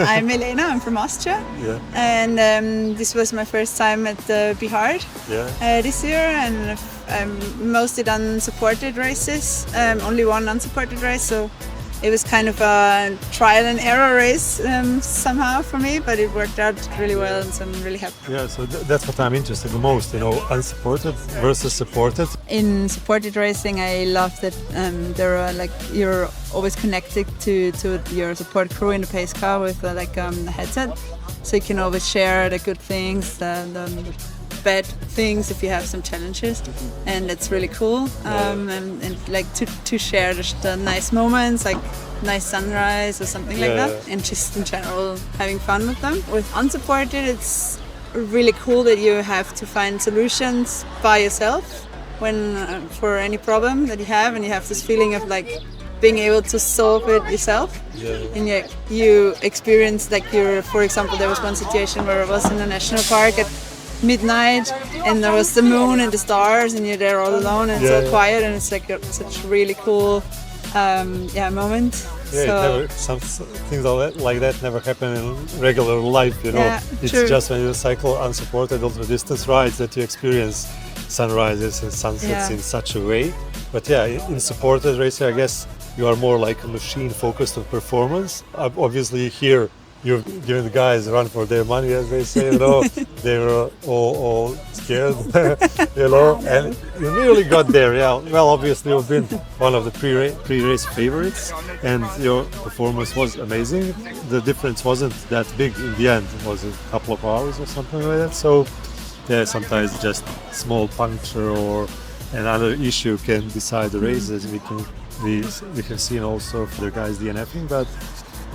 I'm Elena, I'm from Austria. Yeah. And this was my first time at the Bihar this year, and I've mostly done supported races, only one unsupported race, so it was kind of a trial and error race somehow for me, but it worked out really well, and so I'm really happy. Yeah, so that's what I'm interested in the most, unsupported versus supported. In supported racing, I love that there are you're always connected to your support crew in the pace car with a headset, so you can always share the good things, the bad things if you have some challenges, and it's really cool. And like to share the nice moments, like nice sunrise or something like that, and just in general having fun with them. With unsupported, it's really cool that you have to find solutions by yourself when for any problem that you have, and you have this feeling of being able to solve it yourself. And you experience for example, there was one situation where I was in a national park at midnight, and there was the moon and the stars, and you're there all alone, and it's so quiet, and it's such a really cool moment. Some things like that never happen in regular life, It's true. just when you cycle unsupported ultra distance rides that you experience sunrises and sunsets in such a way. But in supported racing, I guess you are more like a machine focused on performance. Obviously here you're giving the guys a run for their money, as they say, They were all scared, and you nearly got there, Well, obviously you've been one of the pre-race favorites, and your performance was amazing. The difference wasn't that big in the end. It was a couple of hours or something like that. So, sometimes just small puncture or another issue can decide the races. We have seen also for the guys DNFing, but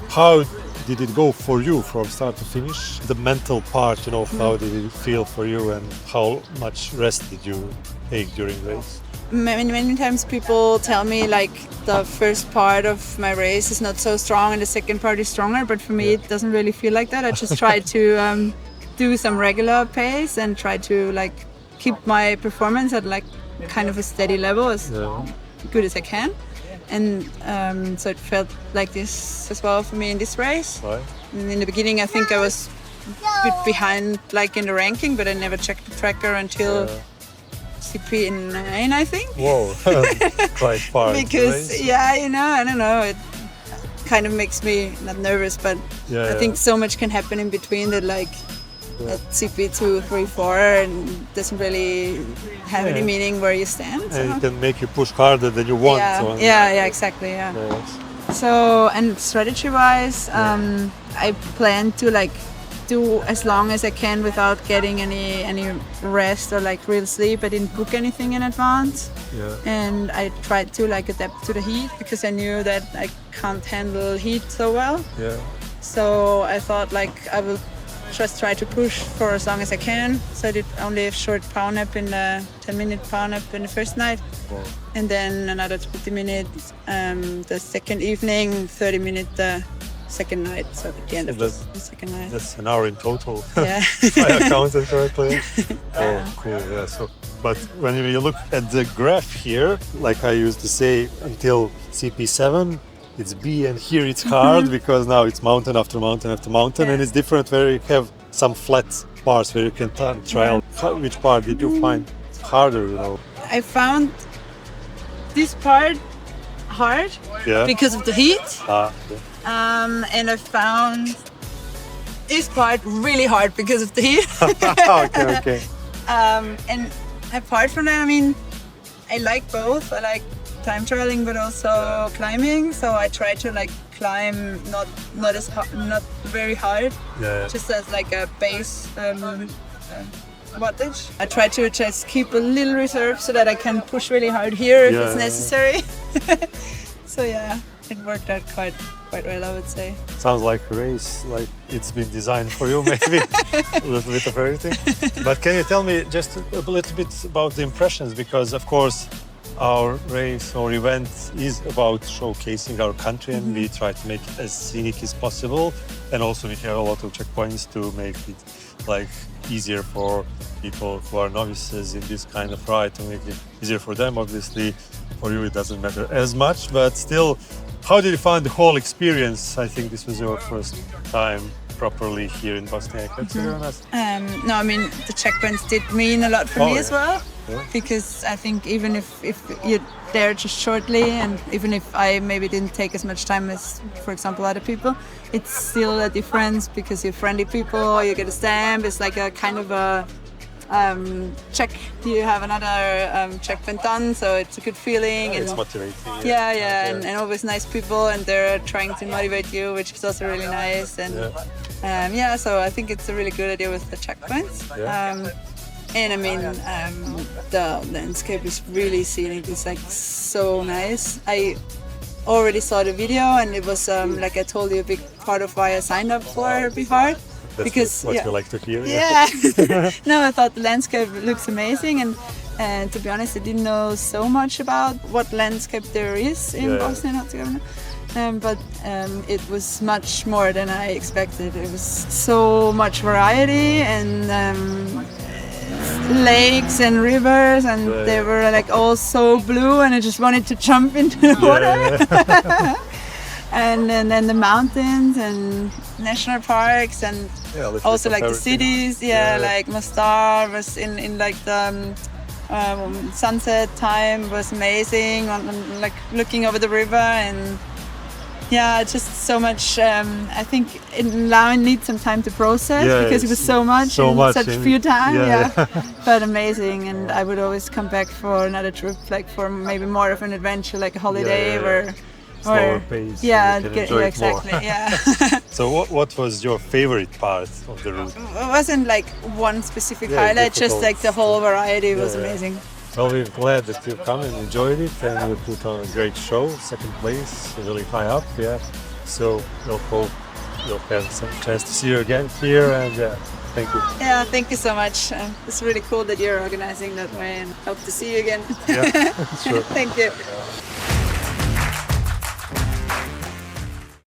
how did it go for you from start to finish? The mental part, how did it feel for you, and how much rest did you take during the race? Many times people tell me the first part of my race is not so strong and the second part is stronger, but for me it doesn't really feel like that. I just try to do some regular pace and try to keep my performance at kind of a steady level, as good as I can. And so it felt like this as well for me in this race. Right. And in the beginning, I think I was a bit behind in the ranking, but I never checked the tracker until CP9, I think. Whoa, quite far. Because I don't know, it kind of makes me not nervous, but I think so much can happen in between that at CP2, 3, 4, and doesn't really have any meaning where you stand. So. And it can make you push harder than you want. Exactly. Yes. So, and strategy-wise, I plan to do as long as I can without getting any rest or real sleep. I didn't book anything in advance, and I tried to adapt to the heat because I knew that I can't handle heat so well. So I thought I will just try to push for as long as I can. So I did only a short power nap 10-minute power nap in the first night, and then another 20 minutes the second evening, 30 minutes the second night. So at the end of the second night. That's an hour in total. If I counted correctly. Cool. Yeah. So, but when you look at the graph here, like I used to say, until CP7. It's B, and here it's hard because now it's mountain after mountain after mountain, and it's different where you have some flat parts where you can trial. Which part did you find harder? I found this part hard because of the heat, and I found this part really hard because of the heat. Okay. And apart from that, I like both. I like time trialing but also climbing, so I try to climb not very hard, just as a base wattage. I try to just keep a little reserve so that I can push really hard here if it's necessary. So it worked out quite well, I would say. Sounds like a race, it's been designed for you, maybe. A little bit of everything. But can you tell me just a little bit about the impressions, because of course our race or event is about showcasing our country, and we try to make it as scenic as possible, and also we have a lot of checkpoints to make it easier for people who are novices in this kind of ride, to make it easier for them. Obviously for you it doesn't matter as much, but still How did you find the whole experience? I think this was your first time properly here in Bosnia Herzegovina. No, I mean, the checkpoints did mean a lot for me as well. Yeah. Because I think even if you're there just shortly, and even if I maybe didn't take as much time as, for example, other people, it's still a difference because you're friendly people, you get a stamp, it's like a kind of a check, you have another checkpoint done, so it's a good feeling. Yeah, and it's motivating. Yeah, and always nice people, and they're trying to motivate you, which is also really nice. And so I think it's a really good idea with the checkpoints. And I mean, the landscape is really scenic. It's like so nice. I already saw the video, and it was like I told you, a big part of why I signed up for Brevet. That's because what you like to hear. Yeah. No, I thought the landscape looks amazing, and to be honest, I didn't know so much about what landscape there is in Bosnia Herzegovina. But it was much more than I expected. It was so much variety, and lakes and rivers, and they were like all so blue, and I just wanted to jump into the water. And then the mountains and national parks, and also like the cities. Like Mostar was in like the sunset time was amazing, like looking over the river, and just so much. I think now I need some time to process because it was so much in such few times. But amazing, and I would always come back for another trip, like for maybe more of an adventure, like a holiday or slower pace. Exactly. So what was your favorite part of the route? It wasn't like one specific highlight, just like the whole variety was amazing. Well, we're glad that you've come and enjoyed it, and you put on a great show, second place, really high up, So we'll hope you'll have some chance to see you again here, and thank you. Yeah, thank you so much. It's really cool that you're organizing that way, and hope to see you again. Yeah, sure. Thank you.